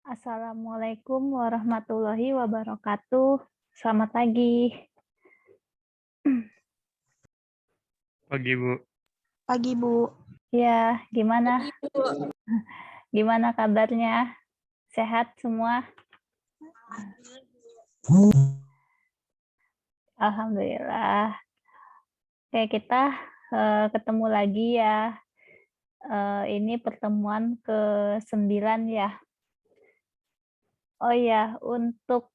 Assalamualaikum warahmatullahi wabarakatuh. Selamat pagi. Pagi, Bu. Pagi, Bu. Ya, gimana? Pagi, Bu. Gimana kabarnya? Sehat semua? Alhamdulillah. Oke, kita ketemu lagi ya. Ini pertemuan ke-9 ya. Oh ya, untuk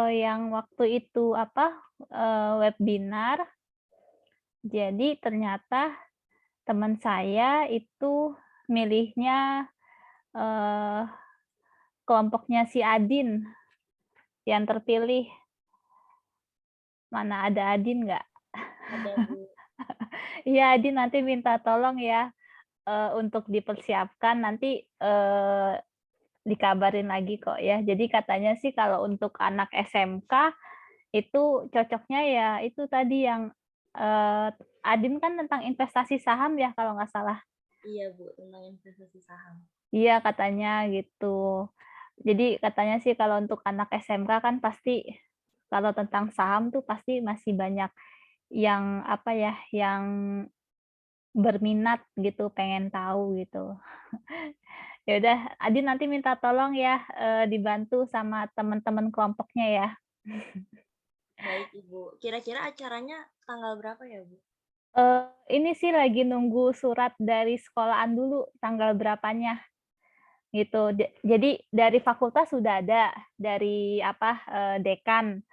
yang waktu itu webinar. Jadi ternyata teman saya itu milihnya kelompoknya si Adin yang terpilih. Mana ada Adin nggak? Ada, Bu. Iya, Adin nanti minta tolong ya untuk dipersiapkan, nanti dikabarin lagi kok ya. Jadi katanya sih kalau untuk anak SMK itu cocoknya ya itu tadi yang Adin kan tentang investasi saham ya kalau nggak salah. Iya, Bu, tentang investasi saham. Iya katanya gitu. Jadi katanya sih kalau untuk anak SMK kan pasti kalau tentang saham tuh pasti masih banyak yang yang berminat gitu, pengen tahu gitu. Ya udah, Adin nanti minta tolong ya dibantu sama teman-teman kelompoknya ya. Baik, Ibu. Kira-kira acaranya tanggal berapa ya, Bu? Ini sih lagi nunggu surat dari sekolahan dulu tanggal berapanya gitu. Jadi dari fakultas sudah ada dari dekan.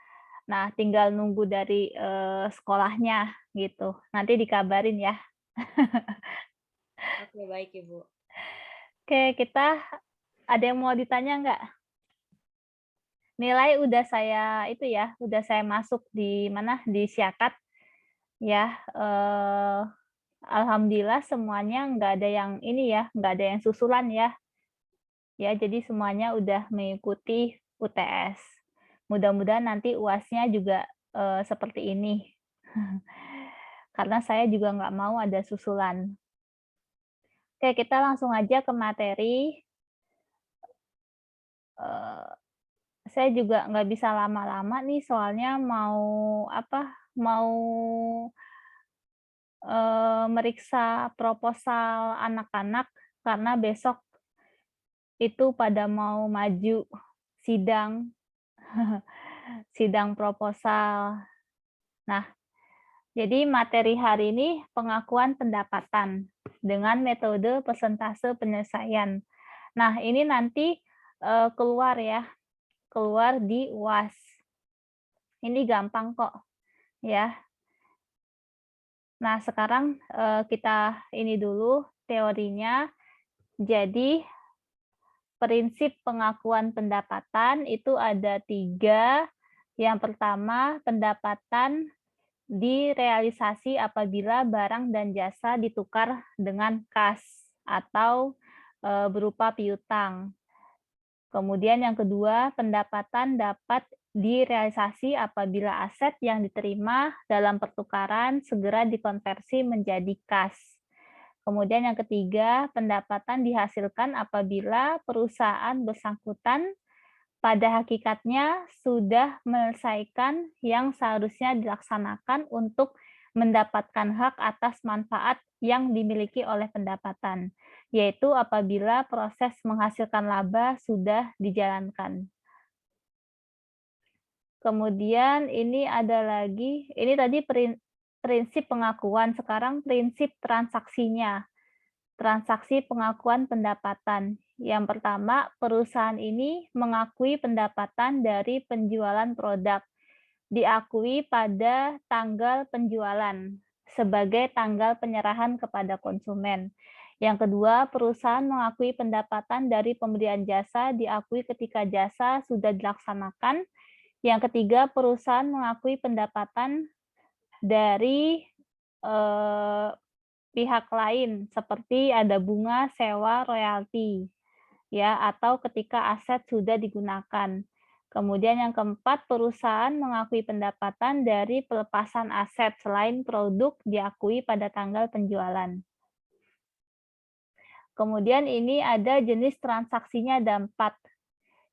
Nah, tinggal nunggu dari sekolahnya gitu. Nanti dikabarin ya. Oke, baik, Ibu. Oke, kita ada yang mau ditanya nggak? Nilai udah saya masuk di mana di Syakat ya. Alhamdulillah semuanya nggak ada yang nggak ada yang susulan ya. Ya, jadi semuanya udah mengikuti UTS. Mudah-mudahan nanti UAS-nya juga seperti ini. Karena saya juga nggak mau ada susulan. Oke, kita langsung aja ke materi. Saya juga nggak bisa lama-lama nih, soalnya mau meriksa proposal anak-anak karena besok itu pada mau maju sidang sidang proposal. Nah, jadi materi hari ini pengakuan pendapatan dengan metode persentase penyelesaian. Nah, ini nanti keluar di UAS. Ini gampang kok, ya. Nah, sekarang kita ini dulu teorinya. Jadi, prinsip pengakuan pendapatan itu ada 3. Yang pertama, pendapatan direalisasi apabila barang dan jasa ditukar dengan kas atau berupa piutang. Kemudian yang kedua, pendapatan dapat direalisasi apabila aset yang diterima dalam pertukaran segera dikonversi menjadi kas. Kemudian yang ketiga, pendapatan dihasilkan apabila perusahaan bersangkutan pada hakikatnya sudah menyelesaikan yang seharusnya dilaksanakan untuk mendapatkan hak atas manfaat yang dimiliki oleh pendapatan, yaitu apabila proses menghasilkan laba sudah dijalankan. Kemudian ini ada lagi, ini tadi prinsip pengakuan, sekarang prinsip transaksinya. Transaksi pengakuan pendapatan. Yang pertama, perusahaan ini mengakui pendapatan dari penjualan produk, diakui pada tanggal penjualan sebagai tanggal penyerahan kepada konsumen. Yang kedua, perusahaan mengakui pendapatan dari pemberian jasa, diakui ketika jasa sudah dilaksanakan. Yang ketiga, perusahaan mengakui pendapatan dari pihak lain seperti ada bunga, sewa, royalti, ya, atau ketika aset sudah digunakan. Kemudian yang keempat, perusahaan mengakui pendapatan dari pelepasan aset selain produk diakui pada tanggal penjualan. Kemudian ini ada jenis transaksinya ada 4.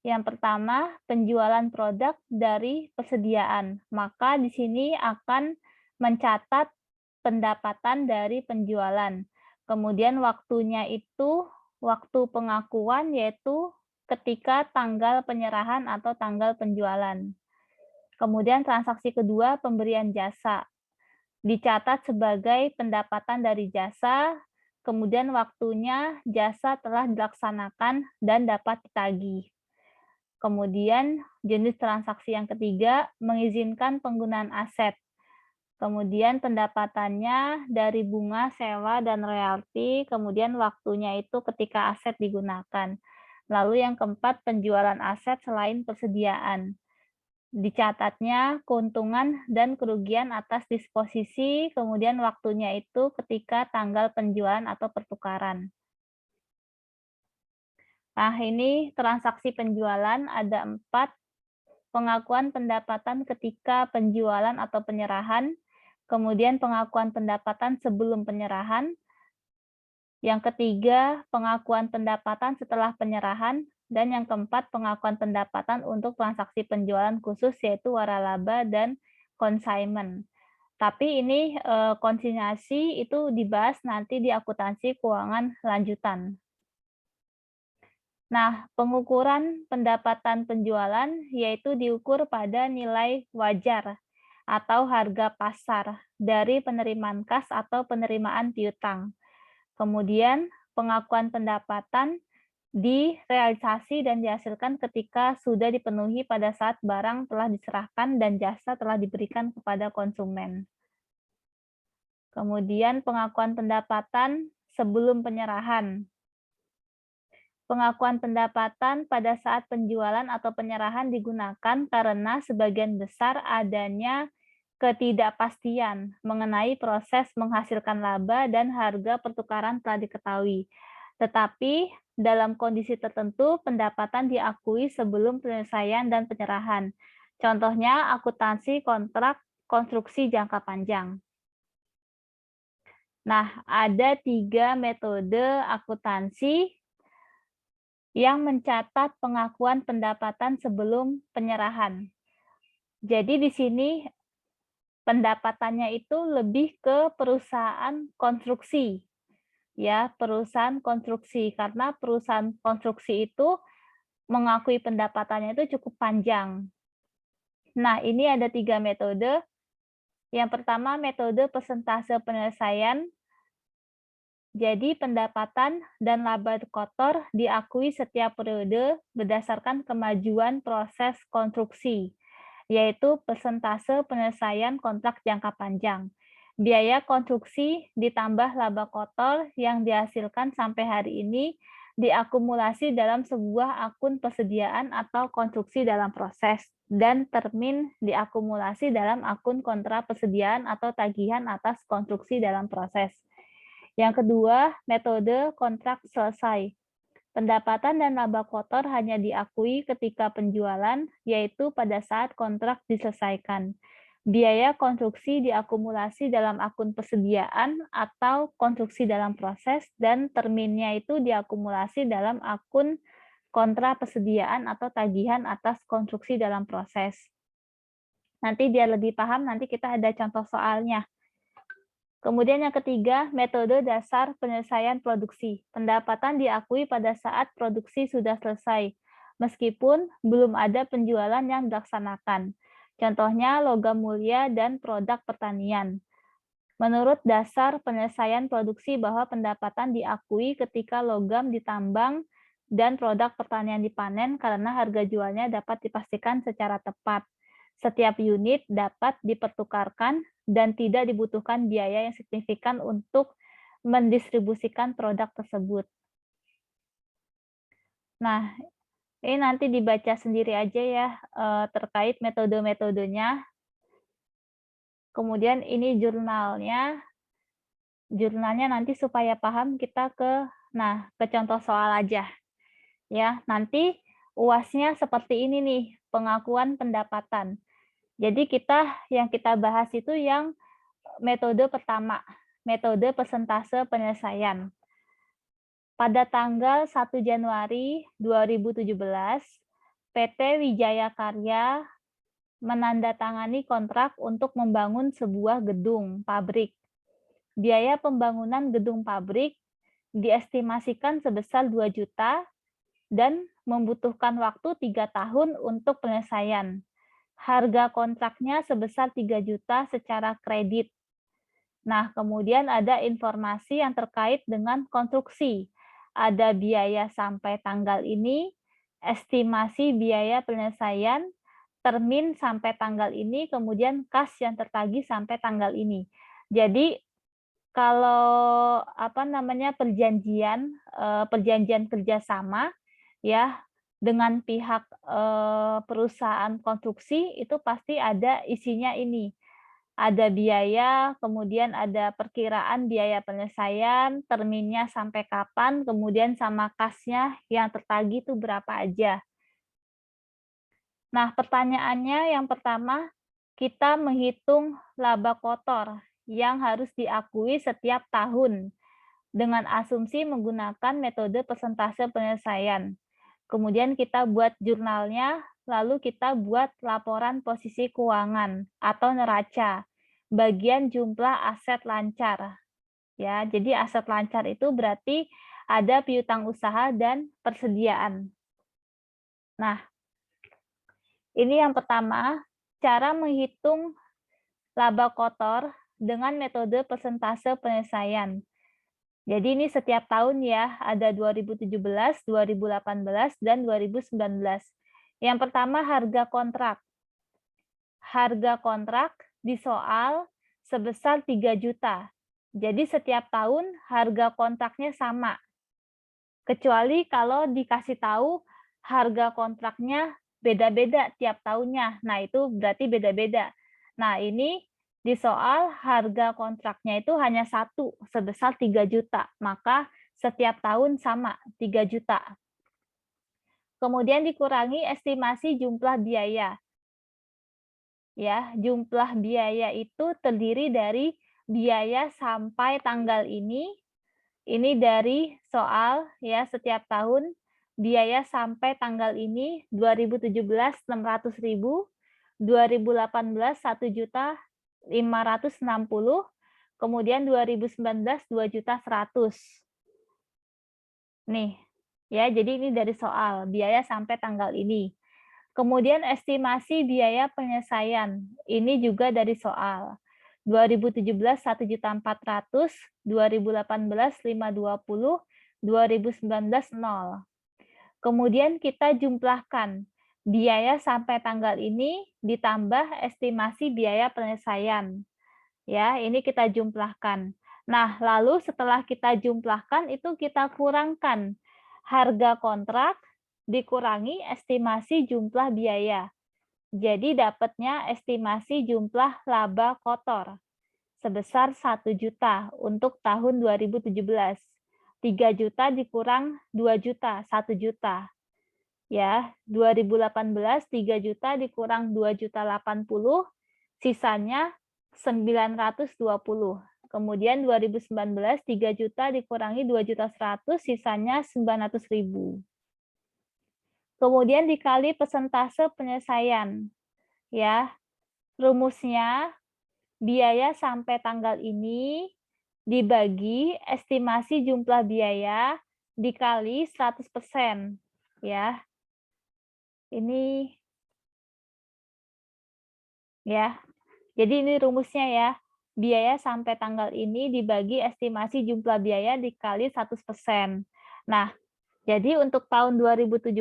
Yang pertama, penjualan produk dari persediaan. Maka di sini akan mencatat pendapatan dari penjualan. Kemudian waktunya itu waktu pengakuan, yaitu ketika tanggal penyerahan atau tanggal penjualan. Kemudian transaksi kedua, pemberian jasa. Dicatat sebagai pendapatan dari jasa, kemudian waktunya jasa telah dilaksanakan dan dapat ditagih. Kemudian jenis transaksi yang ketiga, mengizinkan penggunaan aset. Kemudian pendapatannya dari bunga, sewa, dan royalti, kemudian waktunya itu ketika aset digunakan. Lalu yang keempat, penjualan aset selain persediaan. Dicatatnya keuntungan dan kerugian atas disposisi, kemudian waktunya itu ketika tanggal penjualan atau pertukaran. Nah, ini transaksi penjualan ada 4, pengakuan pendapatan ketika penjualan atau penyerahan, kemudian pengakuan pendapatan sebelum penyerahan, yang ketiga pengakuan pendapatan setelah penyerahan, dan yang keempat pengakuan pendapatan untuk transaksi penjualan khusus yaitu waralaba dan consignment. Tapi ini konsinyasi itu dibahas nanti di akuntansi keuangan lanjutan. Nah, pengukuran pendapatan penjualan yaitu diukur pada nilai wajar atau harga pasar dari penerimaan kas atau penerimaan piutang. Kemudian pengakuan pendapatan direalisasi dan dihasilkan ketika sudah dipenuhi pada saat barang telah diserahkan dan jasa telah diberikan kepada konsumen. Kemudian pengakuan pendapatan sebelum penyerahan. Pengakuan pendapatan pada saat penjualan atau penyerahan digunakan karena sebagian besar adanya ketidakpastian mengenai proses menghasilkan laba dan harga pertukaran telah diketahui. Tetapi dalam kondisi tertentu pendapatan diakui sebelum penyelesaian dan penyerahan. Contohnya akuntansi kontrak konstruksi jangka panjang. Nah, ada 3 metode akuntansi yang mencatat pengakuan pendapatan sebelum penyerahan. Jadi di sini pendapatannya itu lebih ke perusahaan konstruksi. Ya, perusahaan konstruksi karena perusahaan konstruksi itu mengakui pendapatannya itu cukup panjang. Nah, ini ada 3 metode. Yang pertama metode persentase penyelesaian. Jadi pendapatan dan laba kotor diakui setiap periode berdasarkan kemajuan proses konstruksi, yaitu persentase penyelesaian kontrak jangka panjang. Biaya konstruksi ditambah laba kotor yang dihasilkan sampai hari ini diakumulasi dalam sebuah akun persediaan atau konstruksi dalam proses, dan termin diakumulasi dalam akun kontra persediaan atau tagihan atas konstruksi dalam proses. Yang kedua, metode kontrak selesai. Pendapatan dan laba kotor hanya diakui ketika penjualan, yaitu pada saat kontrak diselesaikan. Biaya konstruksi diakumulasi dalam akun persediaan atau konstruksi dalam proses, dan terminnya itu diakumulasi dalam akun kontra persediaan atau tagihan atas konstruksi dalam proses. Nanti biar lebih paham, nanti kita ada contoh soalnya. Kemudian yang ketiga, metode dasar penyelesaian produksi. Pendapatan diakui pada saat produksi sudah selesai, meskipun belum ada penjualan yang dilaksanakan. Contohnya logam mulia dan produk pertanian. Menurut dasar penyelesaian produksi bahwa pendapatan diakui ketika logam ditambang dan produk pertanian dipanen karena harga jualnya dapat dipastikan secara tepat. Setiap unit dapat dipertukarkan dan tidak dibutuhkan biaya yang signifikan untuk mendistribusikan produk tersebut. Nah, ini nanti dibaca sendiri aja ya terkait metode-metodenya. Kemudian ini jurnalnya. Jurnalnya nanti supaya paham kita ke contoh soal aja. Ya, nanti UAS-nya seperti ini nih, pengakuan pendapatan. Jadi yang kita bahas itu yang metode pertama, metode persentase penyelesaian. Pada tanggal 1 Januari 2017, PT Wijaya Karya menandatangani kontrak untuk membangun sebuah gedung pabrik. Biaya pembangunan gedung pabrik diestimasikan sebesar 2 juta dan membutuhkan waktu 3 tahun untuk penyelesaian. Harga kontraknya sebesar 3 juta secara kredit. Nah, kemudian ada informasi yang terkait dengan konstruksi. Ada biaya sampai tanggal ini, estimasi biaya penyelesaian, termin sampai tanggal ini, kemudian kas yang tertagih sampai tanggal ini. Jadi kalau perjanjian kerjasama ya dengan pihak perusahaan konstruksi itu pasti ada isinya ini. Ada biaya, kemudian ada perkiraan biaya penyelesaian, terminnya sampai kapan, kemudian sama kasnya yang tertagih itu berapa aja. Nah, pertanyaannya yang pertama, kita menghitung laba kotor yang harus diakui setiap tahun dengan asumsi menggunakan metode persentase penyelesaian. Kemudian kita buat jurnalnya, lalu kita buat laporan posisi keuangan atau neraca, bagian jumlah aset lancar. Ya, jadi aset lancar itu berarti ada piutang usaha dan persediaan. Nah, ini yang pertama, cara menghitung laba kotor dengan metode persentase penyelesaian. Jadi ini setiap tahun ya, ada 2017, 2018, dan 2019. Yang pertama harga kontrak. Harga kontrak disoal sebesar 3 juta. Jadi setiap tahun harga kontraknya sama. Kecuali kalau dikasih tahu harga kontraknya beda-beda tiap tahunnya. Nah, itu berarti beda-beda. Nah, ini di soal harga kontraknya itu hanya satu, sebesar 3 juta. Maka setiap tahun sama, 3 juta. Kemudian dikurangi estimasi jumlah biaya. Ya, jumlah biaya itu terdiri dari biaya sampai tanggal ini dari soal ya setiap tahun biaya sampai tanggal ini 2017 600.000, 2018 1.560.000, kemudian 2019 2.100.000. Nih, ya jadi ini dari soal biaya sampai tanggal ini. Kemudian estimasi biaya penyelesaian, ini juga dari soal. 2017 1.400.000, 2018 520, 2019 0. Kemudian kita jumlahkan biaya sampai tanggal ini ditambah estimasi biaya penyelesaian. Ya, ini kita jumlahkan. Nah, lalu setelah kita jumlahkan itu kita kurangkan harga kontrak dikurangi estimasi jumlah biaya. Jadi dapatnya estimasi jumlah laba kotor sebesar 1 juta untuk tahun 2017. 3 juta dikurang 2 juta, 1 juta. Ya, 2018 3 juta dikurang 2 juta 80, sisanya 920. Kemudian 2019 3 juta dikurangi 2 juta 100, sisanya 900.000. Kemudian dikali persentase penyelesaian. Ya, rumusnya biaya sampai tanggal ini dibagi estimasi jumlah biaya dikali 100%. Ya. Ini ya. Jadi ini rumusnya ya. Biaya sampai tanggal ini dibagi estimasi jumlah biaya dikali 100%. Nah, jadi untuk tahun 2017,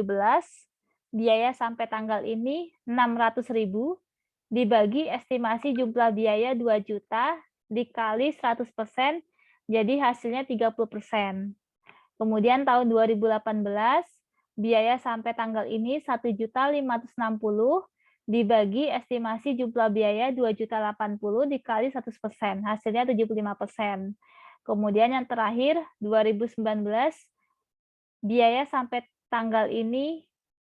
biaya sampai tanggal ini 600.000 dibagi estimasi jumlah biaya 2 juta dikali 100%, jadi hasilnya 30%. Kemudian tahun 2018, biaya sampai tanggal ini 1.560.000 dibagi estimasi jumlah biaya 2.080.000 dikali 100%, hasilnya 75%. Kemudian yang terakhir 2019, biaya sampai tanggal ini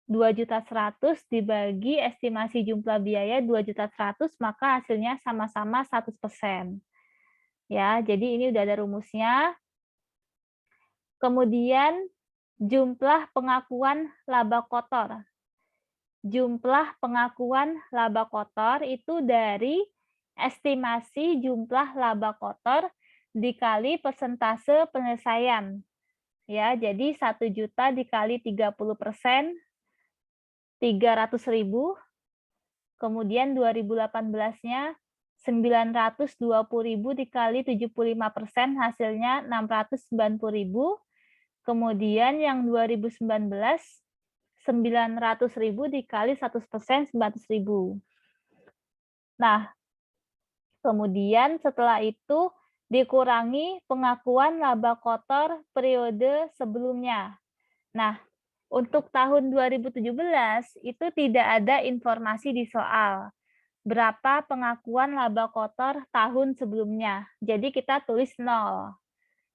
2.100.000 dibagi estimasi jumlah biaya 2.100.000, maka hasilnya sama-sama 100%. Ya, jadi ini udah ada rumusnya. Kemudian jumlah pengakuan laba kotor. jumlah pengakuan laba kotor itu dari estimasi jumlah laba kotor dikali persentase penyelesaian. Ya, jadi 1 juta dikali 30%, 300.000. Kemudian 2018-nya 920.000 dikali 75% hasilnya 690.000. Kemudian yang 2019 900.000 dikali 100% 900.000. Nah, kemudian setelah itu dikurangi pengakuan laba kotor periode sebelumnya. Nah, untuk tahun 2017 itu tidak ada informasi di soal berapa pengakuan laba kotor tahun sebelumnya. Jadi kita tulis 0.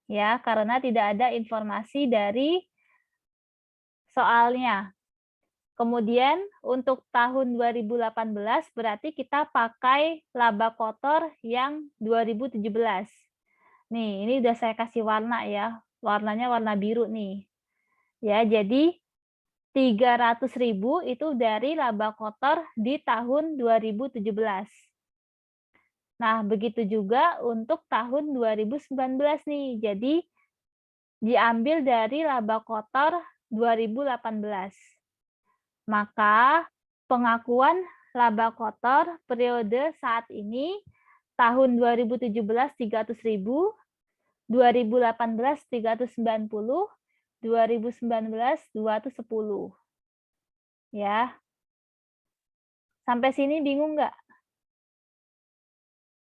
Ya, karena tidak ada informasi dari soalnya. Kemudian untuk tahun 2018 berarti kita pakai laba kotor yang 2017. Nih, ini udah saya kasih warna ya. Warnanya warna biru nih. Ya, jadi 300.000 itu dari laba kotor di tahun 2017. Nah, begitu juga untuk tahun 2019 nih. Jadi diambil dari laba kotor 2018. Maka pengakuan laba kotor periode saat ini tahun 2017 300.000, 2018 390, 2019 210. Ya. Sampai sini bingung nggak?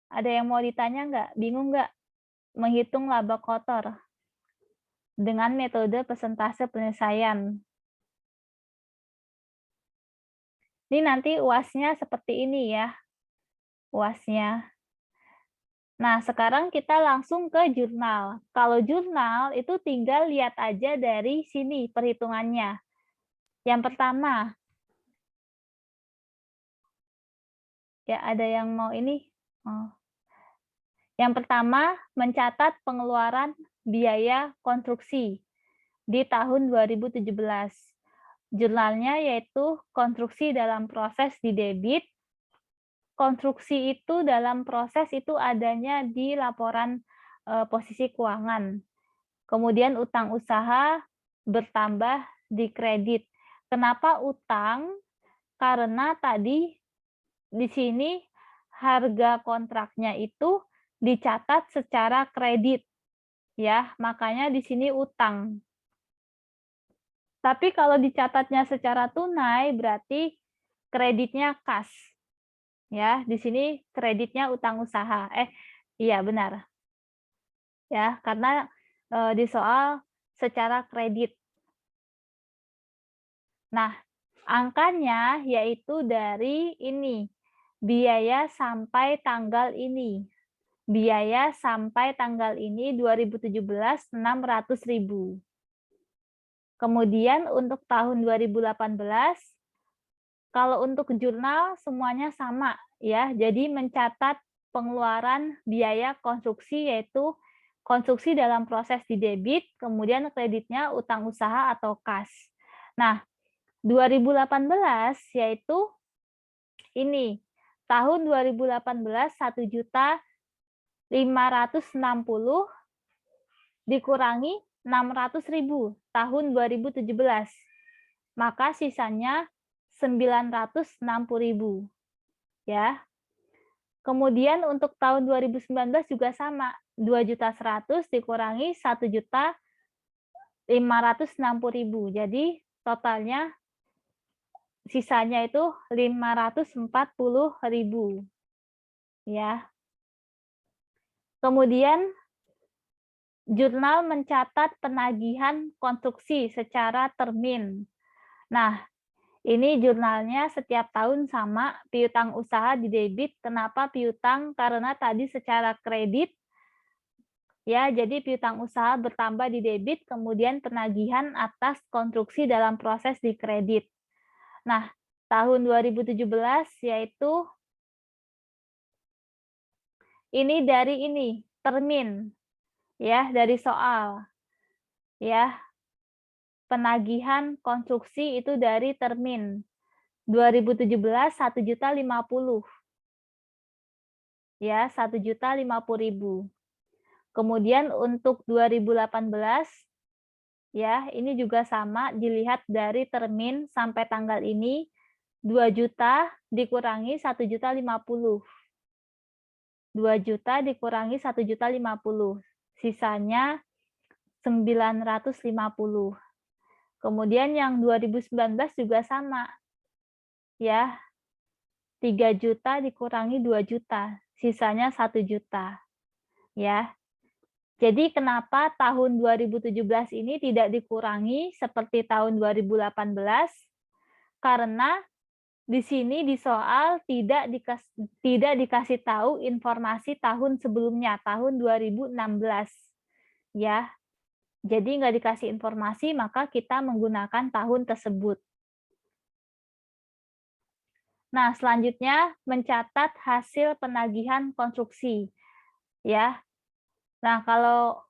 Ada yang mau ditanya nggak? Bingung nggak menghitung laba kotor dengan metode persentase penyelesaian? Ini nanti UAS-nya seperti ini ya, UAS-nya. Nah, sekarang kita langsung ke jurnal. Kalau jurnal itu tinggal lihat aja dari sini perhitungannya. Yang pertama, ya ada yang mau ini? Oh. Yang pertama, mencatat pengeluaran biaya konstruksi di tahun 2017. Jurnalnya yaitu konstruksi dalam proses di debit. Konstruksi itu dalam proses itu adanya di laporan posisi keuangan. Kemudian utang usaha bertambah di kredit. Kenapa utang? Karena tadi di sini harga kontraknya itu dicatat secara kredit. Ya, makanya di sini utang. Tapi kalau dicatatnya secara tunai berarti kreditnya kas. Ya, di sini kreditnya utang usaha. Iya benar. Ya, karena di soal secara kredit. Nah, angkanya yaitu dari ini, biaya sampai tanggal ini. Biaya sampai tanggal ini 2017 600.000. Kemudian untuk tahun 2018, kalau untuk jurnal semuanya sama ya. Jadi mencatat pengeluaran biaya konstruksi yaitu konstruksi dalam proses di debit, kemudian kreditnya utang usaha atau kas. Nah, 2018 yaitu ini. Tahun 2018 1.560 dikurangi 600.000 tahun 2017. Maka sisanya 960.000. Ya. Kemudian untuk tahun 2019 juga sama. 2.100.000 dikurangi 1.560.000. Jadi totalnya sisanya itu 540.000. Ya. Kemudian jurnal mencatat penagihan konstruksi secara termin. Nah, ini jurnalnya setiap tahun sama, piutang usaha di debit. Kenapa piutang? Karena tadi secara kredit, ya, jadi piutang usaha bertambah di debit, kemudian penagihan atas konstruksi dalam proses di kredit. Nah, tahun 2017 yaitu ini dari ini, termin. Ya, dari soal. Ya. Penagihan konstruksi itu dari termin. 2017 1.050.000. Ya, 1.050.000. Kemudian untuk 2018 ya, ini juga sama, dilihat dari termin sampai tanggal ini 2 juta dikurangi 1.050.000. 2 juta dikurangi 1.050.000. Sisanya 950. Kemudian yang 2019 juga sama. Ya. 3 juta dikurangi 2 juta, sisanya 1 juta. Ya. Jadi kenapa tahun 2017 ini tidak dikurangi seperti tahun 2018? Karena di sini di soal tidak dikasih tahu informasi tahun sebelumnya, tahun 2016. Ya. Jadi nggak dikasih informasi, maka kita menggunakan tahun tersebut. Nah, selanjutnya mencatat hasil penagihan konstruksi. Ya. Nah, kalau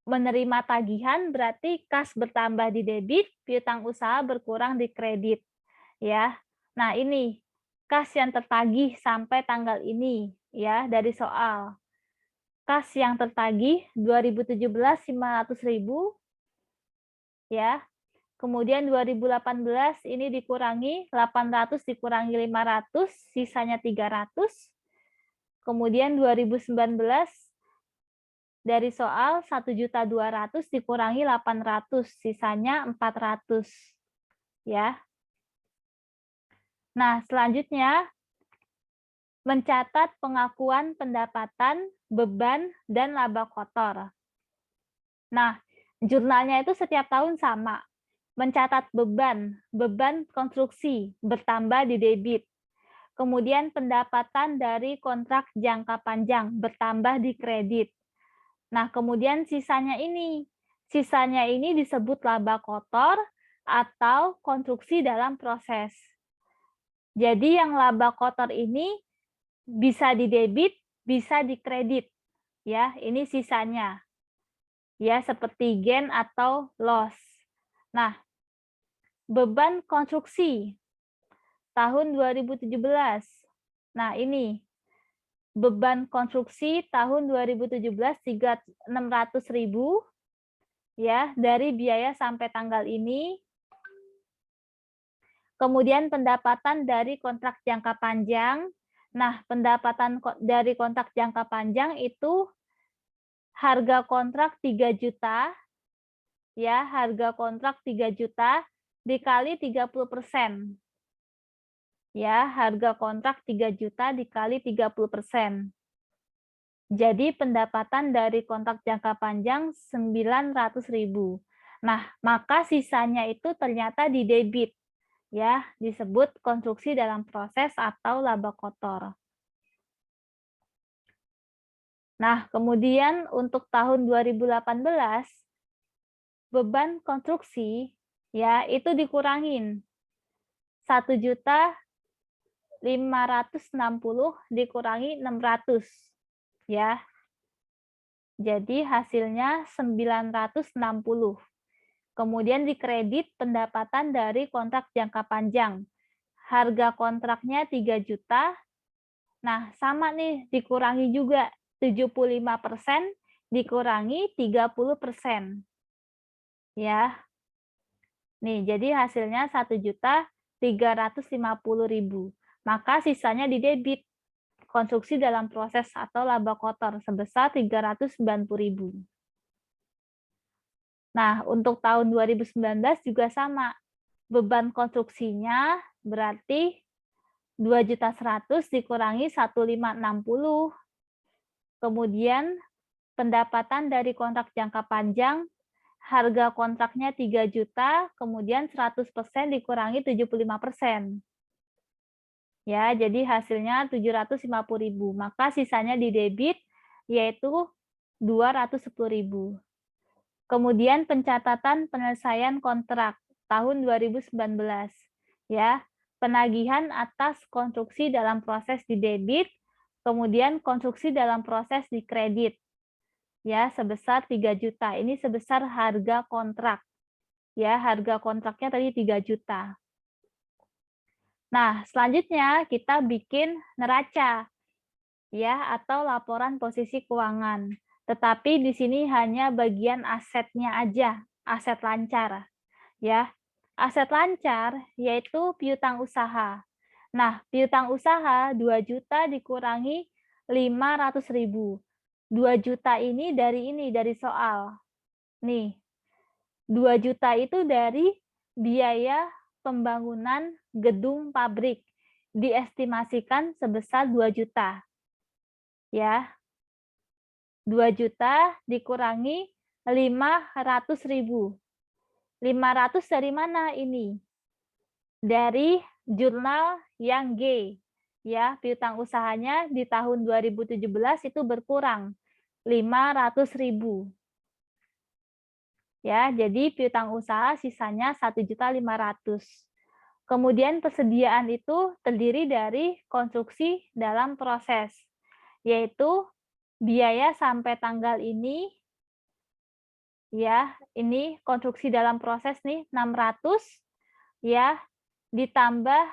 menerima tagihan berarti kas bertambah di debit, piutang usaha berkurang di kredit. Ya. Nah, ini kas yang tertagih sampai tanggal ini ya dari soal. Kas yang tertagih 2017 500.000 ya. Kemudian 2018 ini dikurangi 800 dikurangi 500 sisanya 300. Kemudian 2019 dari soal 1.200.000 dikurangi 800 sisanya 400 ya. Nah, selanjutnya mencatat pengakuan pendapatan, beban, dan laba kotor. Nah, jurnalnya itu setiap tahun sama. Mencatat beban konstruksi bertambah di debit. Kemudian pendapatan dari kontrak jangka panjang bertambah di kredit. Nah, kemudian sisanya ini disebut laba kotor atau konstruksi dalam proses. Jadi yang laba kotor ini bisa di debit, bisa di kredit. Ya, ini sisanya. Ya, seperti gain atau loss. Nah, beban konstruksi tahun 2017. Nah, ini beban konstruksi tahun 2017 600.000 ya dari biaya sampai tanggal ini. Kemudian pendapatan dari kontrak jangka panjang. Nah, pendapatan dari kontrak jangka panjang itu harga kontrak 3 juta. Ya, harga kontrak 3 juta dikali 30%. Ya, harga kontrak 3 juta dikali 30%. Jadi pendapatan dari kontrak jangka panjang 900.000. Nah, maka sisanya itu ternyata di debit. Ya, disebut konstruksi dalam proses atau laba kotor. Nah, kemudian untuk tahun 2018 beban konstruksi ya itu dikurangin 1.560 dikurangi 600 ya. Jadi hasilnya 960. Kemudian dikredit pendapatan dari kontrak jangka panjang. Harga kontraknya 3 juta. Nah, sama nih, dikurangi juga 75% dikurangi 30%. Ya. Nih, jadi hasilnya 1.350.000. Maka sisanya di debit konstruksi dalam proses atau laba kotor sebesar 390.000. Nah, untuk tahun 2019 juga sama. Beban konstruksinya berarti 2.100.000 dikurangi 1.560. Kemudian pendapatan dari kontrak jangka panjang, harga kontraknya 3 juta, kemudian 100% dikurangi 75%. Ya, jadi hasilnya 750.000. Maka sisanya di debit yaitu 210.000. Kemudian pencatatan penyelesaian kontrak tahun 2019. Ya, penagihan atas konstruksi dalam proses di debit, kemudian konstruksi dalam proses di kredit. Ya, sebesar 3 juta. Ini sebesar harga kontrak. Ya, harga kontraknya tadi 3 juta. Nah, selanjutnya kita bikin neraca ya atau laporan posisi keuangan. Tetapi di sini hanya bagian asetnya aja, aset lancar ya. Aset lancar yaitu piutang usaha. Nah, piutang usaha 2 juta dikurangi 500.000. 2 juta ini dari soal. Nih, 2 juta itu dari biaya pembangunan gedung pabrik. Diestimasikan sebesar 2 juta. Ya. 2 juta dikurangi 500.000. 500 dari mana ini? Dari jurnal yang G. Ya, piutang usahanya di tahun 2017 itu berkurang 500.000. Ya, jadi piutang usaha sisanya 1.500.000. Kemudian persediaan itu terdiri dari konstruksi dalam proses, yaitu biaya sampai tanggal ini, ya, ini konstruksi dalam proses nih 600, ya, ditambah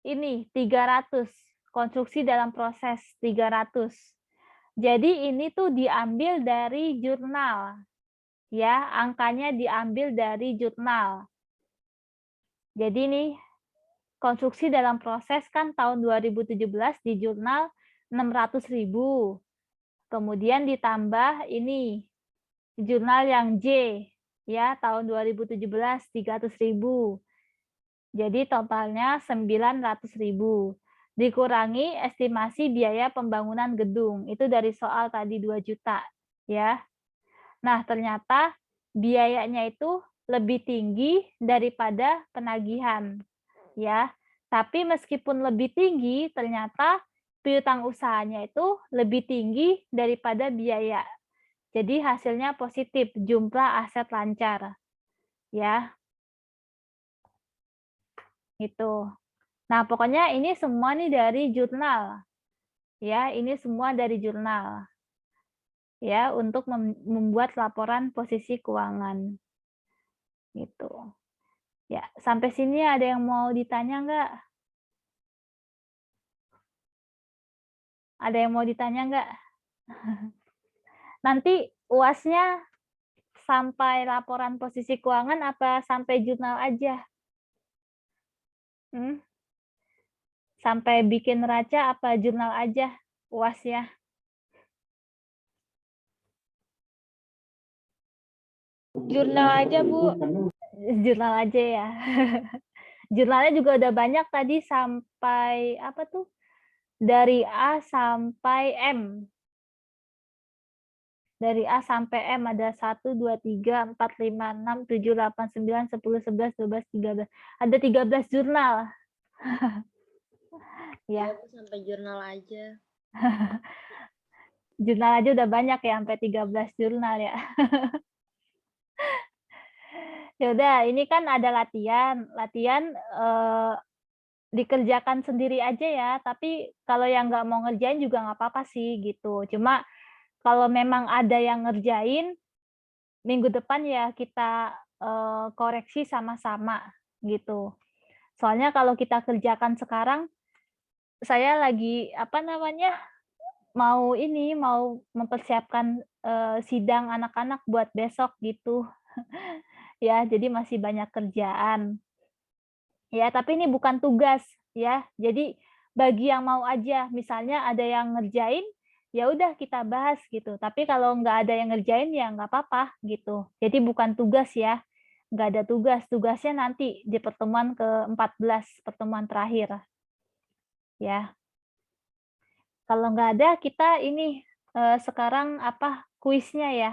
ini 300, konstruksi dalam proses 300. Jadi ini tuh diambil dari jurnal. Ya, angkanya diambil dari jurnal. Jadi nih, konstruksi dalam proses kan tahun 2017 di jurnal 600.000. Kemudian ditambah ini, jurnal yang J, ya tahun 2017 300.000. Jadi totalnya 900.000. Dikurangi estimasi biaya pembangunan gedung. Itu dari soal tadi 2 juta, ya. Nah, ternyata biayanya itu lebih tinggi daripada penagihan, ya. Tapi meskipun lebih tinggi, ternyata piutang usahanya itu lebih tinggi daripada biaya. Jadi hasilnya positif, jumlah aset lancar. Ya. Itu. Nah, pokoknya ini semua nih dari jurnal. Ya, ini semua dari jurnal. Ya, untuk membuat laporan posisi keuangan. Gitu. Ya, sampai sini ada yang mau ditanya nggak? Ada yang mau ditanya nggak? Nanti UAS-nya sampai laporan posisi keuangan apa sampai jurnal aja? Sampai bikin neraca apa jurnal aja UAS-nya? Jurnal aja, Bu. Jurnal aja ya. Jurnalnya juga udah banyak tadi sampai apa tuh? Dari A sampai M. Dari A sampai M ada 1, 2, 3, 4, 5, 6, 7, 8, 9, 10, 11, 12, 13. Ada 13 jurnal. Ya. Sampai jurnal aja. Jurnal aja udah banyak ya, sampai 13 jurnal ya. Ya udah, ini kan ada latihan. Latihan dikerjakan sendiri aja ya, tapi kalau yang nggak mau ngerjain juga nggak apa-apa sih gitu. Cuma kalau memang ada yang ngerjain, minggu depan ya kita koreksi sama-sama gitu. Soalnya kalau kita kerjakan sekarang, saya lagi apa namanya mau mempersiapkan sidang anak-anak buat besok gitu. Ya, jadi masih banyak kerjaan. Ya, tapi ini bukan tugas ya. Jadi bagi yang mau aja, misalnya ada yang ngerjain, ya udah kita bahas gitu. Tapi kalau nggak ada yang ngerjain ya nggak apa-apa gitu. Jadi bukan tugas ya. Nggak ada tugas. Tugasnya nanti di pertemuan ke-14, pertemuan terakhir. Ya. Kalau nggak ada, kita ini sekarang apa kuisnya ya.